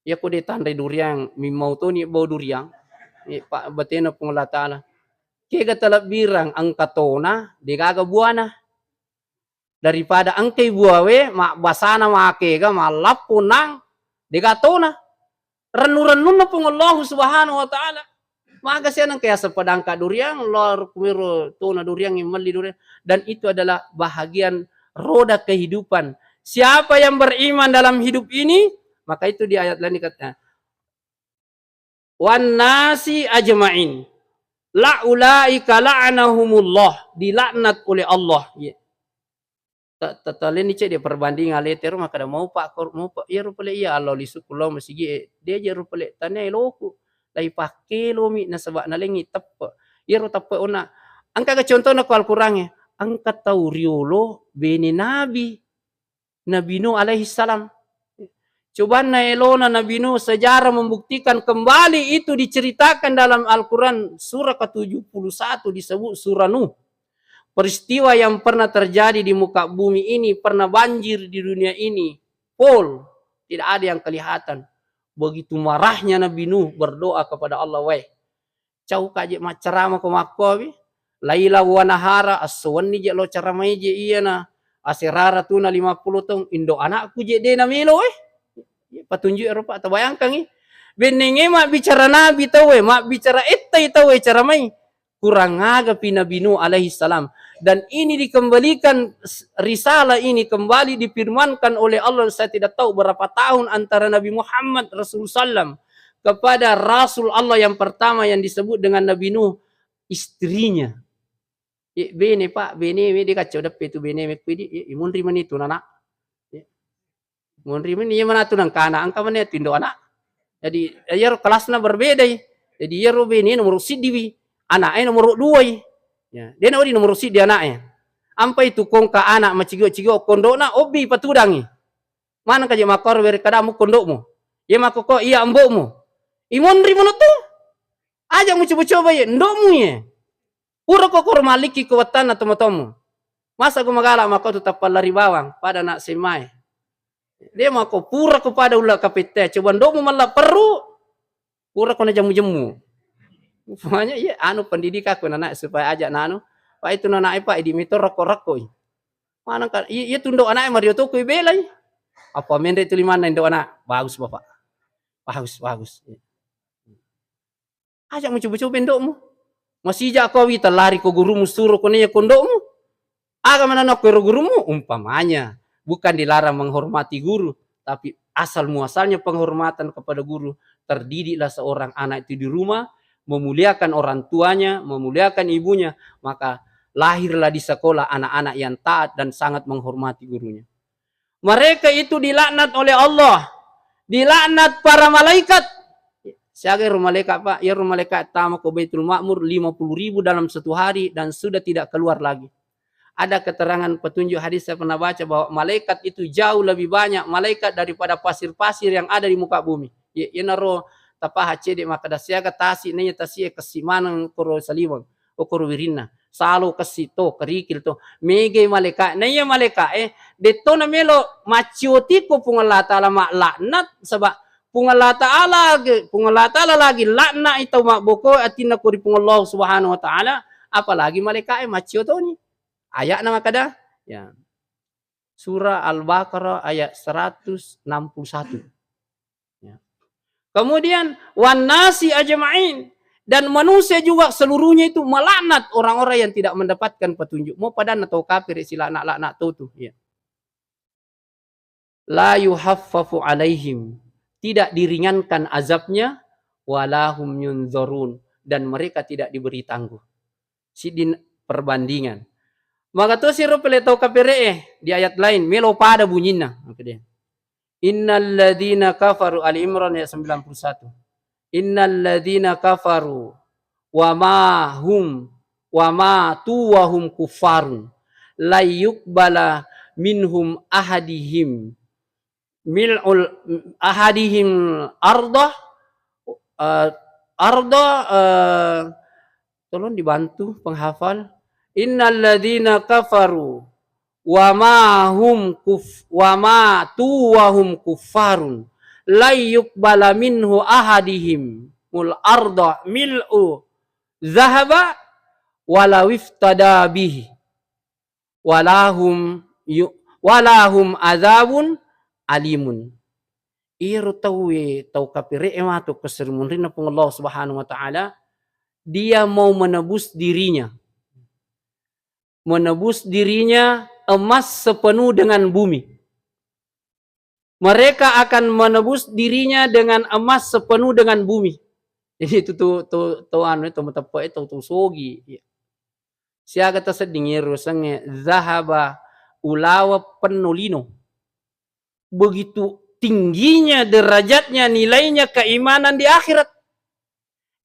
ya ko de tandai duriang mimau to ni bau duriang pak batena pung Allah taala kega talap birang angka tona de gaga buana daripada angkai buawe mak basana makega malap punang de gatona renu-renu na pung Allah Subhanahu wa taala. Maka siya nang kaya sa padangka duriang, lor kumiro tuna duriang yang mali duriang. Dan itu adalah bahagian roda kehidupan. Siapa yang beriman dalam hidup ini, maka itu di ayat lain dikatakan. Wan nasi ajma'in. La ulaika la'anahumullah, dilaknat oleh Allah. Ya. Tatalin ni cek dia perbandingan leter maka dah mau pak ya rupale iya Allah li sukulo masigi dia je rupale tanai loku lai pake lo mi na sebab na lengi teppe ya ro teppe ona angka ke contoh na Al-Qur'an angka tau riolo bini nabi Nuh alaihi salam. Coba na elona Nabi Nuh sejarah membuktikan kembali itu diceritakan dalam Al-Qur'an surah ke-71 disebut surah Nuh. Peristiwa yang pernah terjadi di muka bumi ini, pernah banjir di dunia ini, full, tidak ada yang kelihatan. Begitu marahnya Nabi Nuh berdoa kepada Allah, weh, cau kaje macerama ko makko, laila wa nahara aswani je lo ceramai je iya na, asirara tu na 50 tahun, indo anakku je de na milo, petunjuk Eropa, atau bayangkan, benenge mak bicara Nabi tahu, mak bicara etai tahu ceramai, kurang agapi Nabi Nuh alaihi salam. Dan ini dikembalikan, risalah ini kembali difirmankan oleh Allah. Saya tidak tahu berapa tahun antara Nabi Muhammad Rasulullah SAW kepada Rasul Allah yang pertama yang disebut dengan Nabi Nuh, istrinya. Bene pak, bene dia kacau dapat itu bene mekpedi, imun riman itu anak. Imun riman ini mana tu nang kana, angka mana tindo anak. Jadi ya kelasnya berbeda. Jadi ya bene nomor sidiwi, anaknya nomor 2. Ya, dia nak nomor si dia anaknya. Ampai itu kong ka anak macigo-cigo kondokna obi patudangi. Mana kaje makor beri kadamu kondokmu. Ya makoko iya ambokmu. Imon rimono tu. Aja mu coba-coba ya ndokmu ya. Pura kokor maliki kewatan atau motomu. Masa aku magala mako tetap lari bawang pada nak semai. Dia mako pura kepada ulah kapite. Coba ndokmu malah perlu. Pura kona jamu-jamu. Pokoknya iya anu pendidik aku anak supaya ajak nanu pak itu anak pak di meter rokok mana kan iya tunduk anak Mario tuh kui belai apa mende itu lima indo anak bagus bapak bagus ajak mau coba-coba indokmu masih jak kau wita lari ke gurumu suruh kau nih kondokmu aga mana nak gurumu umpamanya bukan dilarang menghormati guru tapi asal muasalnya penghormatan kepada guru. Terdidiklah seorang anak itu di rumah memuliakan orang tuanya, memuliakan ibunya, maka lahirlah di sekolah anak-anak yang taat dan sangat menghormati gurunya. Mereka itu dilaknat oleh Allah, dilaknat para malaikat. Siaga rumah malaikat pak, ya rumah malaikat tamu ke Baitul Ma'mur 50.000 dalam satu hari dan sudah tidak keluar lagi. Ada keterangan petunjuk hadis saya pernah baca bahwa malaikat itu jauh lebih banyak malaikat daripada pasir-pasir yang ada di muka bumi. Ya naro tapa hacede maka dasiaga tasi nanya tasi kesimanan koro salimang koro wirina salo kasito kerikil to mege malaikat nanya malaikat deto na melo macioti ko pungala taala mak laknat sebab pungala taala lagi laknat itu mak boko atina ko ri pungallah subhanahu wa taala apalagi malaikat macioto ni ayat nama kada ya surah Al-Baqarah ayat 161. Kemudian wan nasi ajma'in dan manusia juga seluruhnya itu melaknat orang-orang yang tidak mendapatkan petunjuk. Mau padan atau kafir sila laknat tu ya. La yuhaffafu alaihim, tidak diringankan azabnya walahum yunzarun dan mereka tidak diberi tangguh. Sidin perbandingan. Maka tu siru peleto kafir di ayat lain melo pada bunyinya dia. Innal ladzina kafaru Ali Imran ayat 91. Innal ladzina kafaru wa ma tu wa hum kufarun la yuqbala minhum ahadihim tolong dibantu penghafal. Innal ladzina kafaru wa ma tu wa hum kuffarun la yuqbala minhu ahadihim mul arda mil'u zahaba wala iftada bihi walahum azabun alimun. Iru tau kapire tu kesermun rina pun Allah Subhanahu wa taala dia mau menebus dirinya emas sepenuh dengan bumi. Mereka akan menebus dirinya dengan emas sepenuh dengan bumi. Jadi tu anu itu matapo itu tu sogi. Siaga ta sedingiru sange zahaba ulawa penulino. Begitu tingginya derajatnya, nilainya keimanan di akhirat.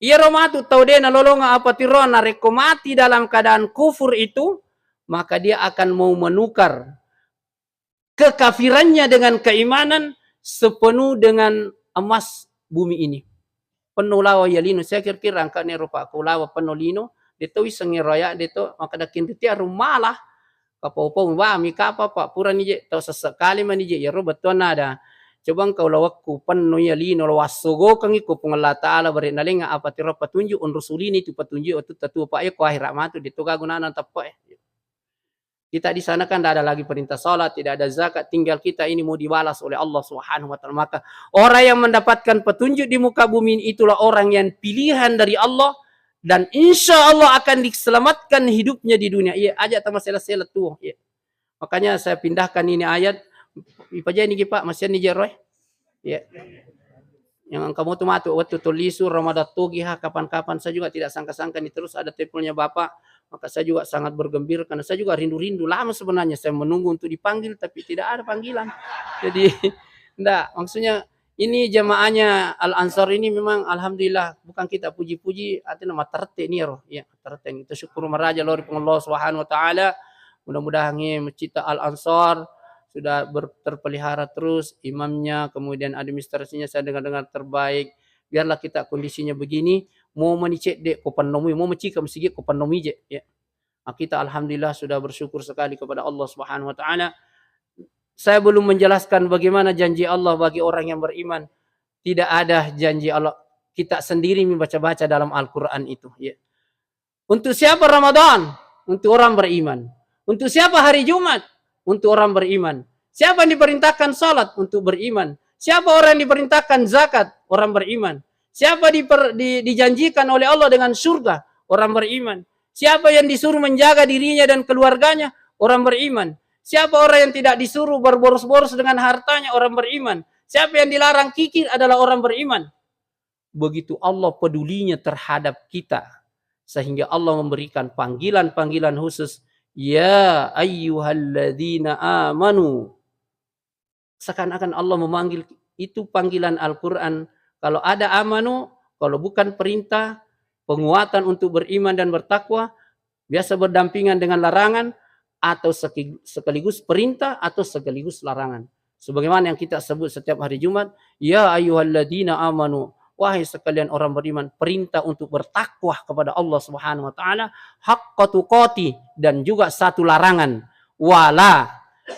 Ia romatu tau dia nolonga apa tirona reko mati dalam keadaan kufur itu, maka dia akan mau menukar kekafirannya dengan keimanan sepenuh dengan emas bumi ini. Penuh lawa yalino, saya kira-kira angka ni rupa aku lawa penuh lino, dito isang raya dito, maka dakin dito rumalah, kapau-pau wami kapa pak pura nije, tau sesekali manije, ya ro betul nada. Coba engkau lawakku penuh ya lino lawasogo kang iku pengala taala bari nalinga apa tiro petunjuk on rusulini tu petunjuk tu tatu pak ya ko akhirat matu dito gagunana tappa. Kita di sana kan tidak ada lagi perintah salat, tidak ada zakat, tinggal kita ini mau dibalas oleh Allah Subhanahu wa taala. Maka orang yang mendapatkan petunjuk di muka bumi itulah orang yang pilihan dari Allah dan insya Allah akan diselamatkan hidupnya di dunia. Iya, aja ta masalah selat tuh. Iya. Makanya saya pindahkan ini ayat. Ipaja ini Pak, masih ni jeroy. Iya. Yang kamu tuh matu waktu tulisu Ramadan tugiha kapan-kapan saya juga tidak sangka-sangka nih terus ada teleponnya Bapak. Maka saya juga sangat bergembira karena saya juga rindu-rindu lama sebenarnya saya menunggu untuk dipanggil tapi tidak ada panggilan. Jadi enggak, maksudnya ini jamaahnya Al Ansar ini memang alhamdulillah bukan kita puji-puji artinya nama terte nih roh. Ya, terte itu syukur meraja lori Allah Subhanahu wa taala. Mudah-mudahan masjid Al Ansar sudah terpelihara terus imamnya, kemudian administrasinya saya dengar-dengar terbaik. Biarlah kita kondisinya begini, mau menicek dek kopanomui, mau mencikam sikit kopanomui je. Ya. Nah, kita alhamdulillah sudah bersyukur sekali kepada Allah Subhanahu wa taala. Saya belum menjelaskan bagaimana janji Allah bagi orang yang beriman. Tidak ada janji Allah. Kita sendiri membaca-baca dalam Al-Quran itu. Ya. Untuk siapa Ramadan? Untuk orang beriman. Untuk siapa hari Jumat? Untuk orang beriman. Siapa yang diperintahkan salat? Untuk beriman. Siapa orang yang diperintahkan zakat? Orang beriman. Siapa dijanjikan oleh Allah dengan surga? Orang beriman. Siapa yang disuruh menjaga dirinya dan keluarganya? Orang beriman. Siapa orang yang tidak disuruh berboros-boros dengan hartanya? Orang beriman. Siapa yang dilarang kikir adalah orang beriman. Begitu Allah pedulinya terhadap kita. Sehingga Allah memberikan panggilan-panggilan khusus. Ya ayyuhalladzina amanu. Seakan-akan Allah memanggil itu panggilan Al-Quran. Kalau ada amanu, kalau bukan perintah, penguatan untuk beriman dan bertakwa, biasa berdampingan dengan larangan, atau sekaligus perintah, atau sekaligus larangan. Sebagaimana yang kita sebut setiap hari Jumat, ya ayyuhalladzina amanu. Wahai sekalian orang beriman, perintah untuk bertakwa kepada Allah Subhanahu wa taala, haqqa tuqati, dan juga satu larangan, wala,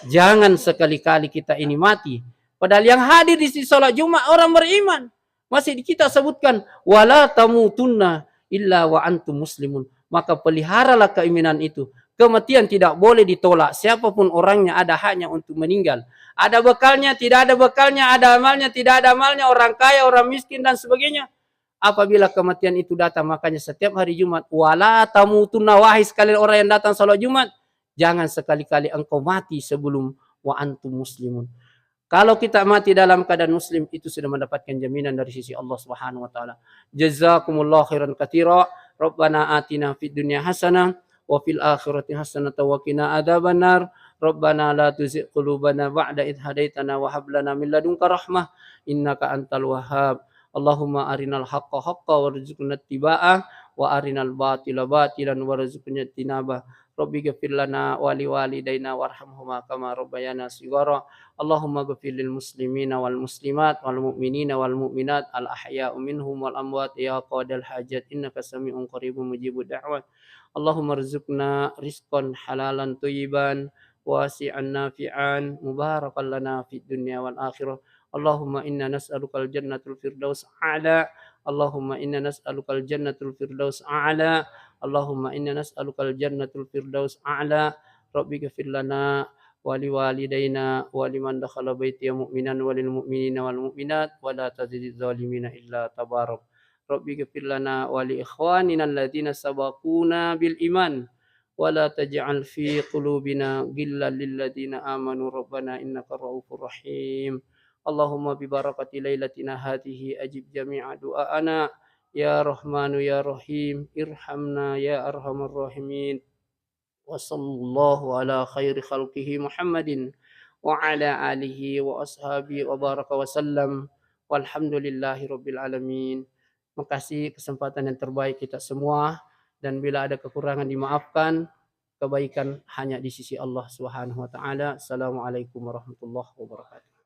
jangan sekali-kali kita ini mati. Padahal yang hadir di salat Jumat orang beriman. Masih kita sebutkan wala tamutunna illa wa antum muslimun. Maka peliharalah keimanan itu. Kematian tidak boleh ditolak. Siapapun orangnya ada haknya untuk meninggal. Ada bekalnya, tidak ada bekalnya, ada amalnya, tidak ada amalnya, orang kaya, orang miskin dan sebagainya. Apabila kematian itu datang, makanya setiap hari Jumat, wala tamutunna, wahai sekalian orang yang datang salat Jumat, jangan sekali-kali engkau mati sebelum wa antum muslimun. Kalau kita mati dalam keadaan muslim, itu sudah mendapatkan jaminan dari sisi Allah Subhanahu wa taala. Jazakumullahu khairan katsira. Rabbana atina fid dunya hasanah wa fil akhirati hasanah wa qina adzabannar. Rabbana la tuzigh qulubana ba'da idh hadaitana wa hab lana min ladunka rahmah innaka antal wahhab. Allahumma arinal haqqa haqqan warzuqna ittiba'ah wa arinal batila batilan warzuqna ijtinabah. Rabbi ghfir lana wa liwalidayna warhamhuma kama rabbayana shighara. Allahumma ghfir lil muslimina wal muslimat wal mu'minina wal mu'minat al ahya'u minhum wal amwat ya qadal hajat innaka sami'un qaribun mujibud da'wat. Allahumma rzuqna rizqan halalan thayyiban wasi'an nafi'an mubarakan lana fid dunya wal akhirah. Allahumma inna nas'alukal jannatul firdaus a'la. Allahumma inna nas'alukal jannatul firdaus a'la. Allahumma inna nas'alukal jannatul firdaus a'la. Rabbi ghfir lana wa liwalidayna wa liman dakhala baitiya mu'minan wa lil mu'minina wal mu'minat wa la tazidiz zalimina illa tabarak. Rabbi ghfir lana wa li ikhwanina alladziina sabaquna bil iman wa la taj'al fi qulubina ghillan lil ladziina amanu rabbana innaka ra'ufur rahim. Allahumma bi barakati lailatina hadhihi ajib jami'a du'aana Ya Rahmanu ya Rahim, irhamna ya arhamar rahimin. Wa sallallahu ala khairi khalqihi Muhammadin wa ala alihi wa ashabihi wa baraka wa sallam. Walhamdulillahi rabbil alamin. Makasih kesempatan yang terbaik kita semua, dan bila ada kekurangan dimaafkan. Kebaikan hanya di sisi Allah Subhanahu wa taala. Assalamualaikum warahmatullahi wabarakatuh.